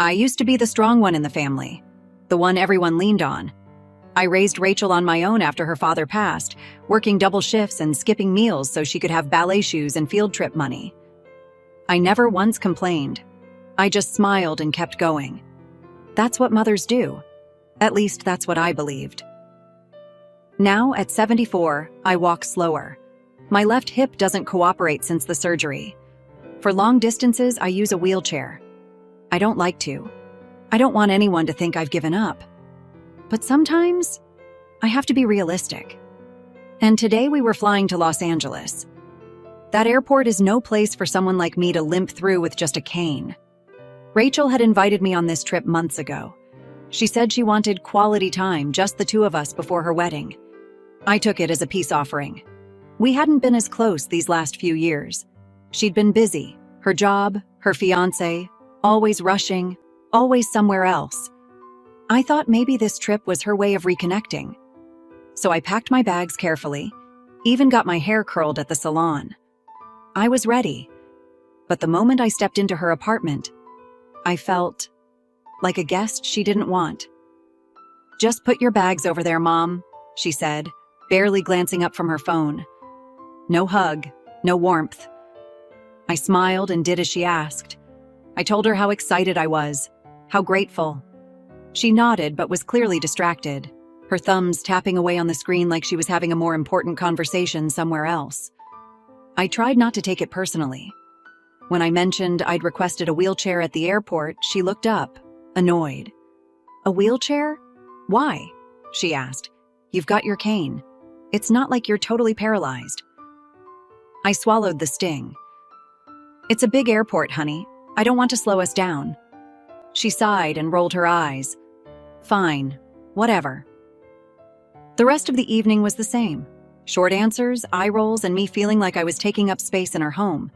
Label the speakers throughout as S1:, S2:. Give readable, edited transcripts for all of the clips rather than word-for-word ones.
S1: I used to be the strong one in the family, the one everyone leaned on. I raised Rachel on my own after her father passed, working double shifts and skipping meals so she could have ballet shoes and field trip money. I never once complained. I just smiled and kept going. That's what mothers do. At least that's what I believed. Now, at 74, I walk slower. My left hip doesn't cooperate since the surgery. For long distances, I use a wheelchair. I don't like to. I don't want anyone to think I've given up. But sometimes, I have to be realistic. And today we were flying to Los Angeles. That airport is no place for someone like me to limp through with just a cane. Rachel had invited me on this trip months ago. She said she wanted quality time, just the two of us before her wedding. I took it as a peace offering. We hadn't been as close these last few years. She'd been busy, her job, her fiancé, always rushing, always somewhere else. I thought maybe this trip was her way of reconnecting. So I packed my bags carefully, even got my hair curled at the salon. I was ready. But the moment I stepped into her apartment, I felt like a guest she didn't want. "Just put your bags over there, Mom," she said, barely glancing up from her phone. No hug, no warmth. I smiled and did as she asked. I told her how excited I was, how grateful. She nodded but was clearly distracted, her thumbs tapping away on the screen like she was having a more important conversation somewhere else. I tried not to take it personally. When I mentioned I'd requested a wheelchair at the airport, she looked up, annoyed. "A wheelchair? Why?" she asked. "You've got your cane. It's not like you're totally paralyzed." I swallowed the sting. "It's a big airport, honey. I don't want to slow us down." She sighed and rolled her eyes. "Fine, whatever." The rest of the evening was the same. Short answers, eye rolls, and me feeling like I was taking up space in her home.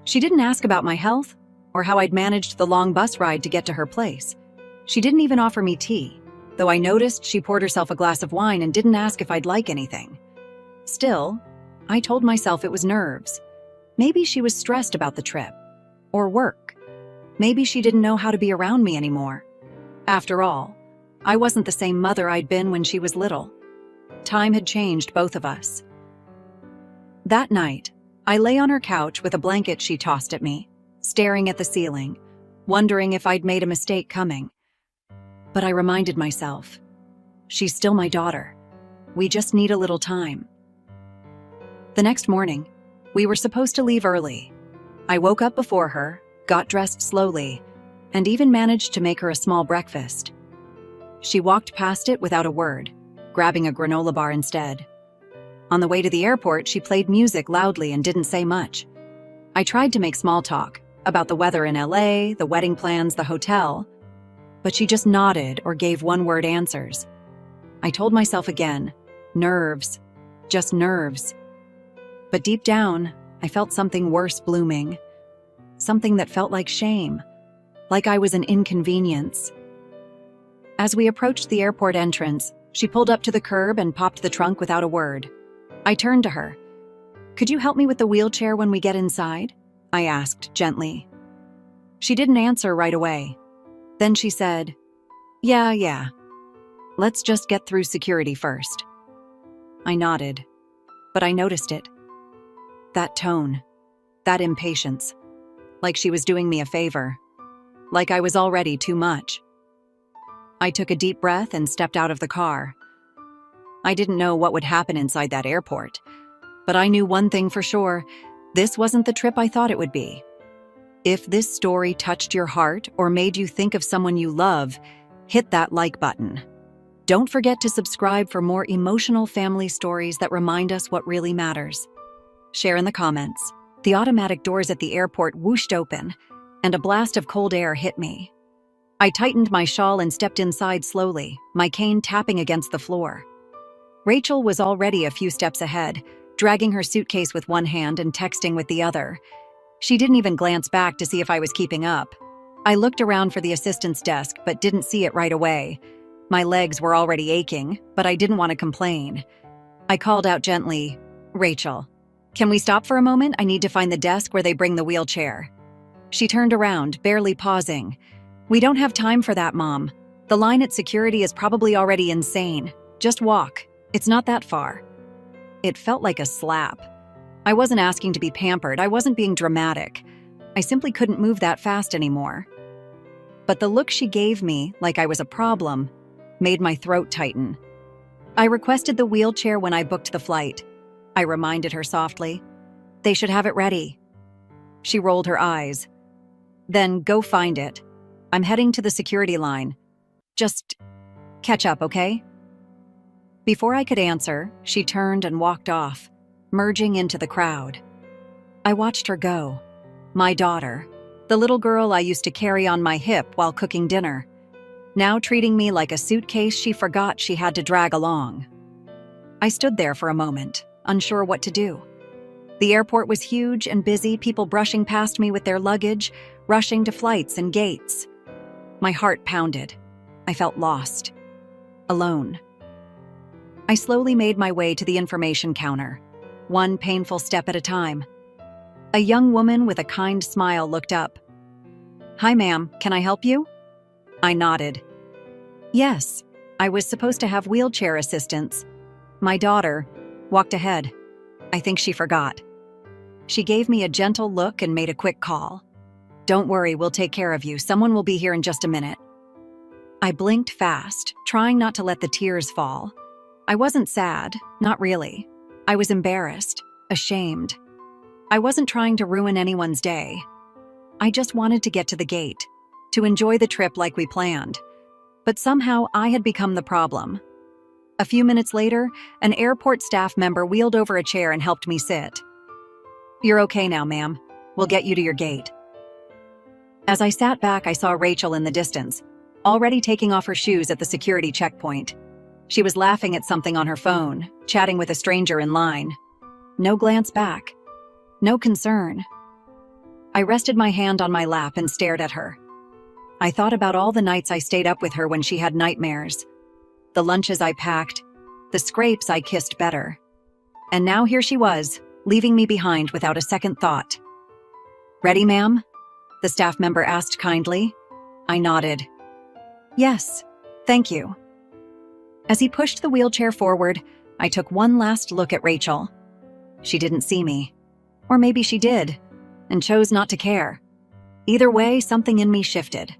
S1: She didn't ask about my health or how I'd managed the long bus ride to get to her place. She didn't even offer me tea, though I noticed she poured herself a glass of wine and didn't ask if I'd like anything. Still, I told myself it was nerves. Maybe she was stressed about the trip. Or work. Maybe she didn't know how to be around me anymore. After all, I wasn't the same mother I'd been when she was little. Time had changed both of us. That night, I lay on her couch with a blanket she tossed at me, staring at the ceiling, wondering if I'd made a mistake coming. But I reminded myself, she's still my daughter. We just need a little time. The next morning, we were supposed to leave early. I woke up before her, got dressed slowly, and even managed to make her a small breakfast. She walked past it without a word, grabbing a granola bar instead. On the way to the airport, she played music loudly and didn't say much. I tried to make small talk about the weather in LA, the wedding plans, the hotel, but she just nodded or gave one-word answers. I told myself again, nerves, just nerves. But deep down, I felt something worse blooming. Something that felt like shame, like I was an inconvenience. As we approached the airport entrance, she pulled up to the curb and popped the trunk without a word. I turned to her. "Could you help me with the wheelchair when we get inside?" I asked gently. She didn't answer right away. Then she said, Yeah. Let's just get through security first." I nodded, but I noticed it. That tone, that impatience, like she was doing me a favor, like I was already too much. I took a deep breath and stepped out of the car. I didn't know what would happen inside that airport, but I knew one thing for sure: this wasn't the trip I thought it would be. If this story touched your heart or made you think of someone you love, hit that like button. Don't forget to subscribe for more emotional family stories that remind us what really matters. Share in the comments. The automatic doors at the airport whooshed open, and a blast of cold air hit me. I tightened my shawl and stepped inside slowly, my cane tapping against the floor. Rachel was already a few steps ahead, dragging her suitcase with one hand and texting with the other. She didn't even glance back to see if I was keeping up. I looked around for the assistant's desk but didn't see it right away. My legs were already aching, but I didn't want to complain. I called out gently, "Rachel, can we stop for a moment? I need to find the desk where they bring the wheelchair." She turned around, barely pausing. We don't have time for that, Mom. The line at security is probably already insane. Just walk. It's not that far. It felt like a slap. I wasn't asking to be pampered. I wasn't being dramatic. I simply couldn't move that fast anymore. But the look she gave me, like I was a problem, made my throat tighten. I requested the wheelchair when I booked the flight. I reminded her softly. They should have it ready. She rolled her eyes. Then go find it. I'm heading to the security line. Just catch up, okay? Before I could answer, she turned and walked off, merging into the crowd. I watched her go. My daughter, the little girl I used to carry on my hip while cooking dinner, now treating me like a suitcase she forgot she had to drag along. I stood there for a moment, unsure what to do. The airport was huge and busy, people brushing past me with their luggage, rushing to flights and gates. My heart pounded. I felt lost. Alone. I slowly made my way to the information counter, one painful step at a time. A young woman with a kind smile looked up. "Hi, ma'am, can I help you?" I nodded. Yes, I was supposed to have wheelchair assistance. My daughter walked ahead. I think she forgot. She gave me a gentle look and made a quick call. "Don't worry, we'll take care of you. Someone will be here in just a minute." I blinked fast, trying not to let the tears fall. I wasn't sad, not really. I was embarrassed, ashamed. I wasn't trying to ruin anyone's day. I just wanted to get to the gate, to enjoy the trip like we planned. But somehow I had become the problem. A few minutes later, an airport staff member wheeled over a chair and helped me sit. "You're okay now, ma'am. We'll get you to your gate." As I sat back, I saw Rachel in the distance, already taking off her shoes at the security checkpoint. She was laughing at something on her phone, chatting with a stranger in line. No glance back. No concern. I rested my hand on my lap and stared at her. I thought about all the nights I stayed up with her when she had nightmares, the lunches I packed, the scrapes I kissed better. And now here she was, leaving me behind without a second thought. "Ready, ma'am?" the staff member asked kindly. I nodded. "Yes, thank you." As he pushed the wheelchair forward, I took one last look at Rachel. She didn't see me. Or maybe she did, and chose not to care. Either way, something in me shifted.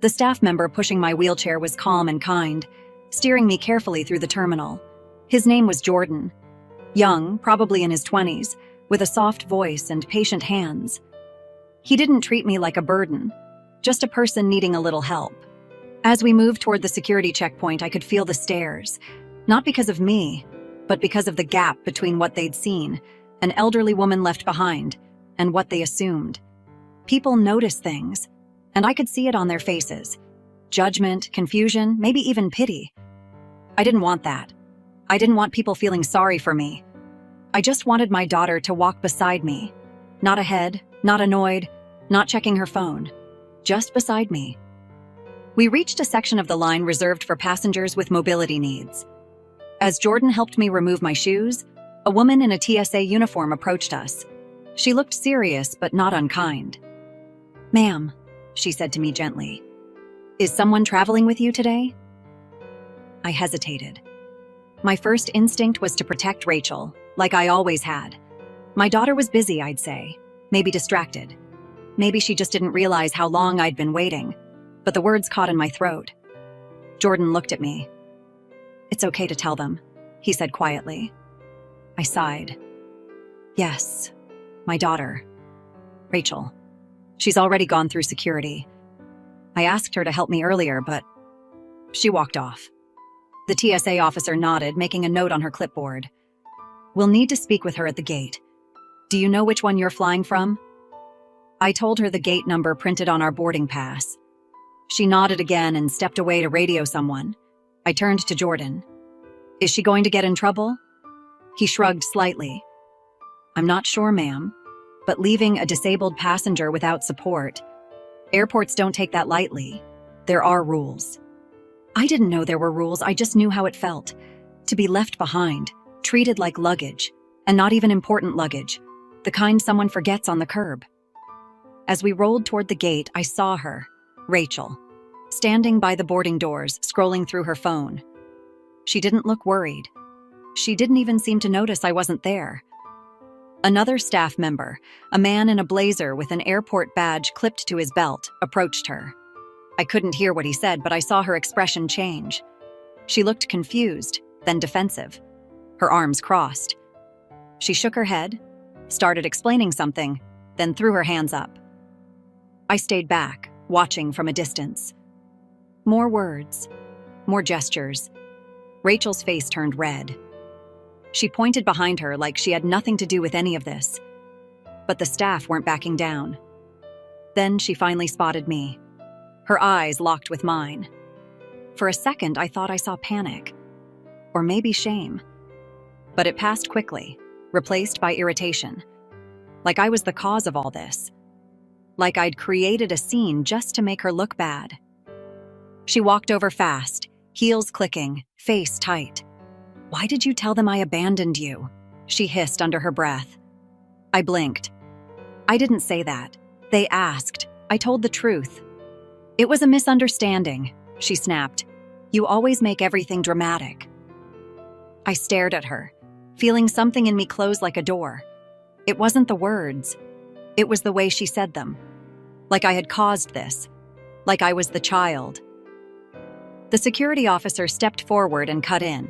S1: The staff member pushing my wheelchair was calm and kind, steering me carefully through the terminal. His name was Jordan. Young, probably in his 20s, with a soft voice and patient hands. He didn't treat me like a burden, just a person needing a little help. As we moved toward the security checkpoint, I could feel the stares, not because of me, but because of the gap between what they'd seen, an elderly woman left behind, and what they assumed. People notice things, and I could see it on their faces. Judgment, confusion, maybe even pity. I didn't want that. I didn't want people feeling sorry for me. I just wanted my daughter to walk beside me. Not ahead, not annoyed, not checking her phone. Just beside me. We reached a section of the line reserved for passengers with mobility needs. As Jordan helped me remove my shoes, a woman in a TSA uniform approached us. She looked serious but not unkind. "Ma'am," she said to me gently, "is someone traveling with you today?" I hesitated. My first instinct was to protect Rachel, like I always had. My daughter was busy, I'd say, maybe distracted. Maybe she just didn't realize how long I'd been waiting, but the words caught in my throat. Jordan looked at me. "It's okay to tell them," he said quietly. I sighed. "Yes, my daughter, Rachel. She's already gone through security. I asked her to help me earlier, but she walked off." The TSA officer nodded, making a note on her clipboard. "We'll need to speak with her at the gate. Do you know which one you're flying from?" I told her the gate number printed on our boarding pass. She nodded again and stepped away to radio someone. I turned to Jordan. "Is she going to get in trouble?" He shrugged slightly. "I'm not sure, ma'am, but leaving a disabled passenger without support, airports don't take that lightly. There are rules." I didn't know there were rules, I just knew how it felt. To be left behind, treated like luggage, and not even important luggage, the kind someone forgets on the curb. As we rolled toward the gate, I saw her, Rachel, standing by the boarding doors, scrolling through her phone. She didn't look worried. She didn't even seem to notice I wasn't there. Another staff member, a man in a blazer with an airport badge clipped to his belt, approached her. I couldn't hear what he said, but I saw her expression change. She looked confused, then defensive. Her arms crossed. She shook her head, started explaining something, then threw her hands up. I stayed back, watching from a distance. More words, more gestures. Rachel's face turned red. She pointed behind her like she had nothing to do with any of this. But the staff weren't backing down. Then she finally spotted me. Her eyes locked with mine. For a second, I thought I saw panic. Or maybe shame. But it passed quickly, replaced by irritation. Like I was the cause of all this. Like I'd created a scene just to make her look bad. She walked over fast, heels clicking, face tight. "Why did you tell them I abandoned you?" she hissed under her breath. I blinked. "I didn't say that. They asked. I told the truth." "It was a misunderstanding," she snapped. "You always make everything dramatic." I stared at her, feeling something in me close like a door. It wasn't the words. It was the way she said them. Like I had caused this. Like I was the child. The security officer stepped forward and cut in.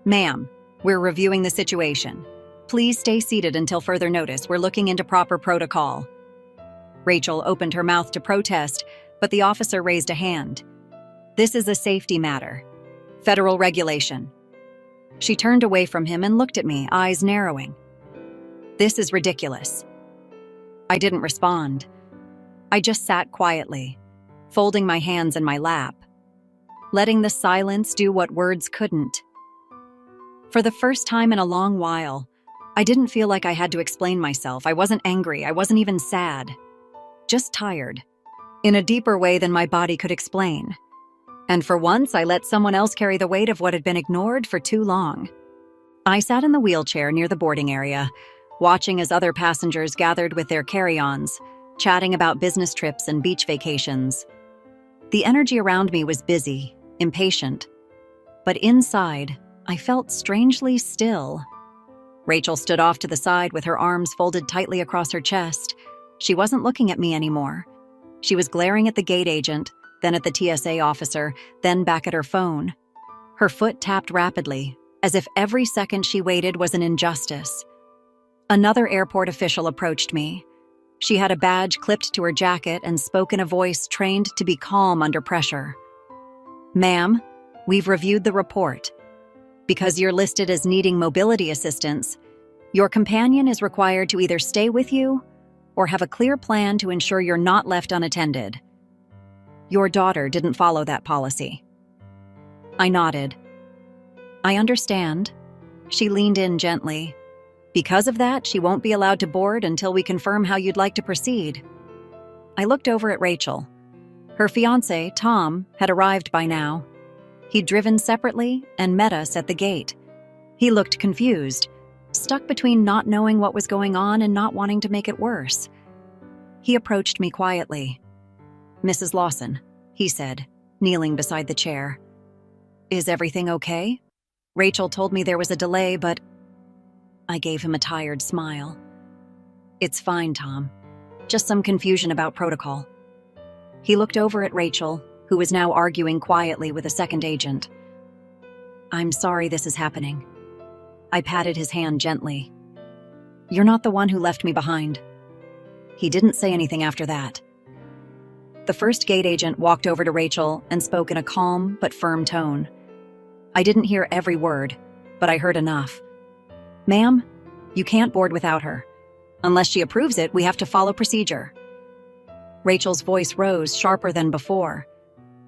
S1: "Ma'am, we're reviewing the situation. Please stay seated until further notice. We're looking into proper protocol." Rachel opened her mouth to protest, but the officer raised a hand. "This is a safety matter. Federal regulation." She turned away from him and looked at me, eyes narrowing. "This is ridiculous." I didn't respond. I just sat quietly, folding my hands in my lap, letting the silence do what words couldn't. For the first time in a long while, I didn't feel like I had to explain myself. I wasn't angry. I wasn't even sad. Just tired. In a deeper way than my body could explain. And for once, I let someone else carry the weight of what had been ignored for too long. I sat in the wheelchair near the boarding area, watching as other passengers gathered with their carry-ons, chatting about business trips and beach vacations. The energy around me was busy, impatient. But inside, I felt strangely still. Rachel stood off to the side with her arms folded tightly across her chest. She wasn't looking at me anymore. She was glaring at the gate agent, then at the TSA officer, then back at her phone. Her foot tapped rapidly, as if every second she waited was an injustice. Another airport official approached me. She had a badge clipped to her jacket and spoke in a voice trained to be calm under pressure. "Ma'am, we've reviewed the report. Because you're listed as needing mobility assistance, your companion is required to either stay with you or have a clear plan to ensure you're not left unattended. Your daughter didn't follow that policy." I nodded. "I understand." She leaned in gently. "Because of that, she won't be allowed to board until we confirm how you'd like to proceed." I looked over at Rachel. Her fiancé, Tom, had arrived by now. He'd driven separately and met us at the gate. He looked confused, stuck between not knowing what was going on and not wanting to make it worse. He approached me quietly. "Mrs. Lawson," he said, kneeling beside the chair. "Is everything okay?" Rachel told me there was a delay, but I gave him a tired smile. "It's fine, Tom. Just some confusion about protocol." He looked over at Rachel, who was now arguing quietly with a second agent. "I'm sorry this is happening." I patted his hand gently. "You're not the one who left me behind." He didn't say anything after that. The first gate agent walked over to Rachel and spoke in a calm but firm tone. I didn't hear every word, but I heard enough. "Ma'am, you can't board without her. Unless she approves it, we have to follow procedure." Rachel's voice rose, sharper than before.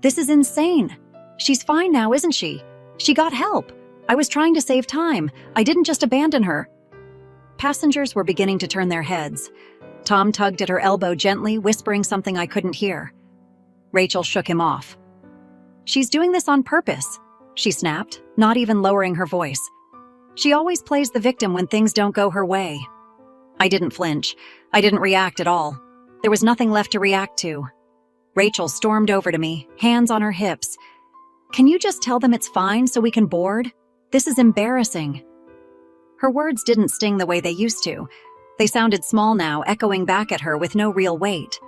S1: "This is insane. She's fine now, isn't she? She got help. I was trying to save time. I didn't just abandon her." Passengers were beginning to turn their heads. Tom tugged at her elbow gently, whispering something I couldn't hear. Rachel shook him off. "She's doing this on purpose," she snapped, not even lowering her voice. "She always plays the victim when things don't go her way." I didn't flinch. I didn't react at all. There was nothing left to react to. Rachel stormed over to me, hands on her hips. "Can you just tell them it's fine so we can board? This is embarrassing." Her words didn't sting the way they used to. They sounded small now, echoing back at her with no real weight.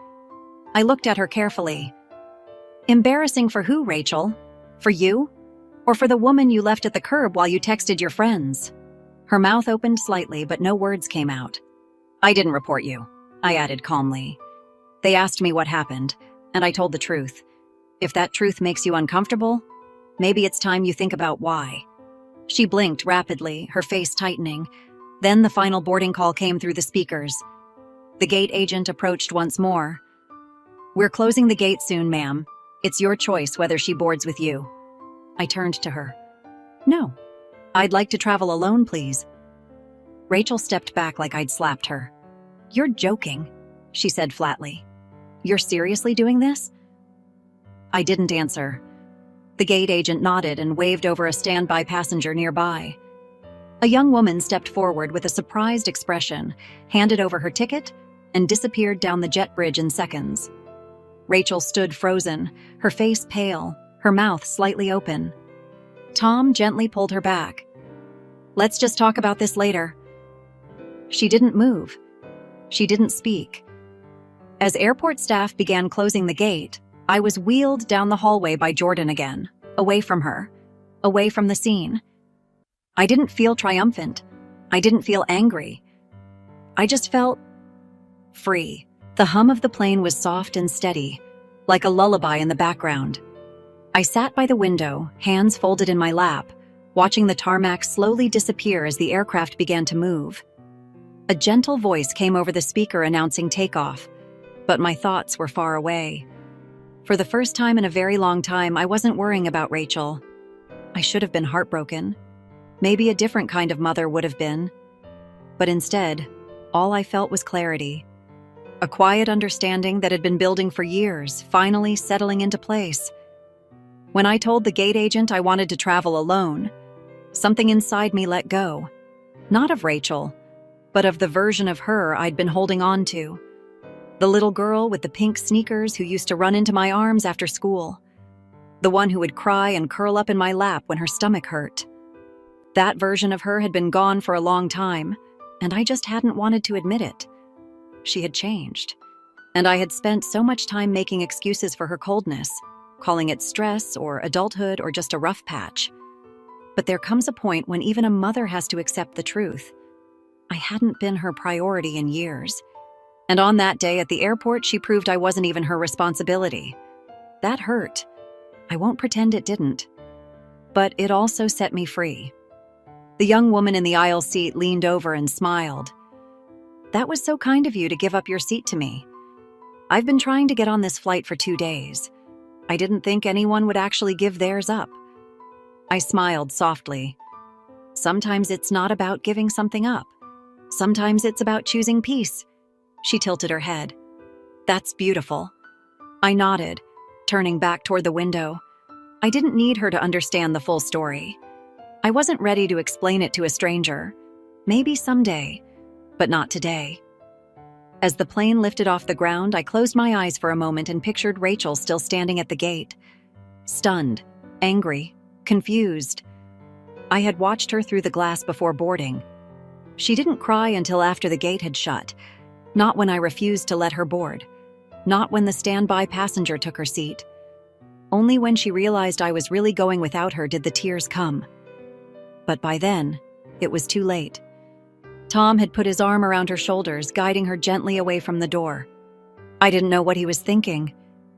S1: I looked at her carefully. "Embarrassing for who, Rachel? For you? Or for the woman you left at the curb while you texted your friends?" Her mouth opened slightly, but no words came out. "I didn't report you," I added calmly. "They asked me what happened, and I told the truth. If that truth makes you uncomfortable, maybe it's time you think about why." She blinked rapidly, her face tightening. Then the final boarding call came through the speakers. The gate agent approached once more. "We're closing the gate soon, ma'am. It's your choice whether she boards with you." I turned to her. "No. I'd like to travel alone, please." Rachel stepped back like I'd slapped her. "You're joking," she said flatly. "You're seriously doing this?" I didn't answer. The gate agent nodded and waved over a standby passenger nearby. A young woman stepped forward with a surprised expression, handed over her ticket, and disappeared down the jet bridge in seconds. Rachel stood frozen, her face pale, her mouth slightly open. Tom gently pulled her back. "Let's just talk about this later." She didn't move. She didn't speak. As airport staff began closing the gate, I was wheeled down the hallway by Jordan again, away from her, away from the scene. I didn't feel triumphant. I didn't feel angry. I just felt free. The hum of the plane was soft and steady, like a lullaby in the background. I sat by the window, hands folded in my lap, watching the tarmac slowly disappear as the aircraft began to move. A gentle voice came over the speaker announcing takeoff, but my thoughts were far away. For the first time in a very long time, I wasn't worrying about Rachel. I should have been heartbroken. Maybe a different kind of mother would have been. But instead, all I felt was clarity. A quiet understanding that had been building for years, finally settling into place. When I told the gate agent I wanted to travel alone, something inside me let go. Not of Rachel, but of the version of her I'd been holding on to. The little girl with the pink sneakers who used to run into my arms after school. The one who would cry and curl up in my lap when her stomach hurt. That version of her had been gone for a long time, and I just hadn't wanted to admit it. She had changed, and I had spent so much time making excuses for her coldness, calling it stress or adulthood or just a rough patch. But there comes a point when even a mother has to accept the truth. I hadn't been her priority in years. And on that day at the airport, she proved I wasn't even her responsibility. That hurt. I won't pretend it didn't. But it also set me free. The young woman in the aisle seat leaned over and smiled. "That was so kind of you to give up your seat to me. I've been trying to get on this flight for 2 days. I didn't think anyone would actually give theirs up." I smiled softly. Sometimes it's not about giving something up. Sometimes it's about choosing peace. She tilted her head. "That's beautiful." I nodded, turning back toward the window. I didn't need her to understand the full story. I wasn't ready to explain it to a stranger. Maybe someday, but not today. As the plane lifted off the ground, I closed my eyes for a moment and pictured Rachel still standing at the gate. Stunned, angry, confused. I had watched her through the glass before boarding. She didn't cry until after the gate had shut. Not when I refused to let her board. Not when the standby passenger took her seat. Only when she realized I was really going without her did the tears come. But by then, it was too late. Tom had put his arm around her shoulders, guiding her gently away from the door. I didn't know what he was thinking.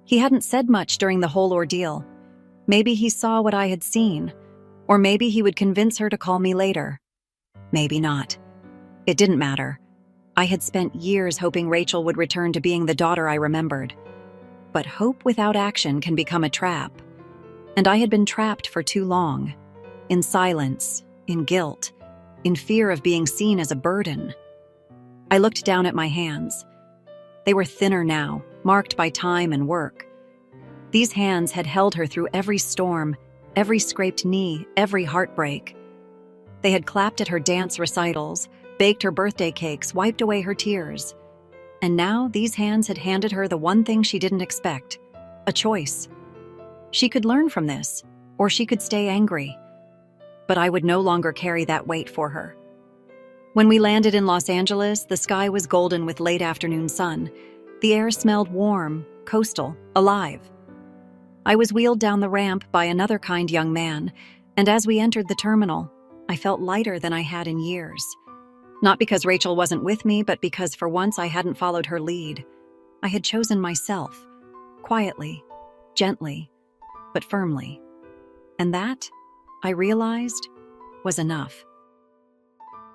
S1: He hadn't said much during the whole ordeal. Maybe he saw what I had seen, or maybe he would convince her to call me later. Maybe not. It didn't matter. I had spent years hoping Rachel would return to being the daughter I remembered. But hope without action can become a trap. And I had been trapped for too long. In silence, in guilt, in fear of being seen as a burden. I looked down at my hands. They were thinner now, marked by time and work. These hands had held her through every storm, every scraped knee, every heartbreak. They had clapped at her dance recitals, baked her birthday cakes, wiped away her tears. And now these hands had handed her the one thing she didn't expect: a choice. She could learn from this, or she could stay angry. But I would no longer carry that weight for her. When we landed in Los Angeles, the sky was golden with late afternoon sun. The air smelled warm, coastal, alive. I was wheeled down the ramp by another kind young man, and as we entered the terminal, I felt lighter than I had in years. Not because Rachel wasn't with me, but because for once I hadn't followed her lead. I had chosen myself, quietly, gently, but firmly. And that, I realized, was enough.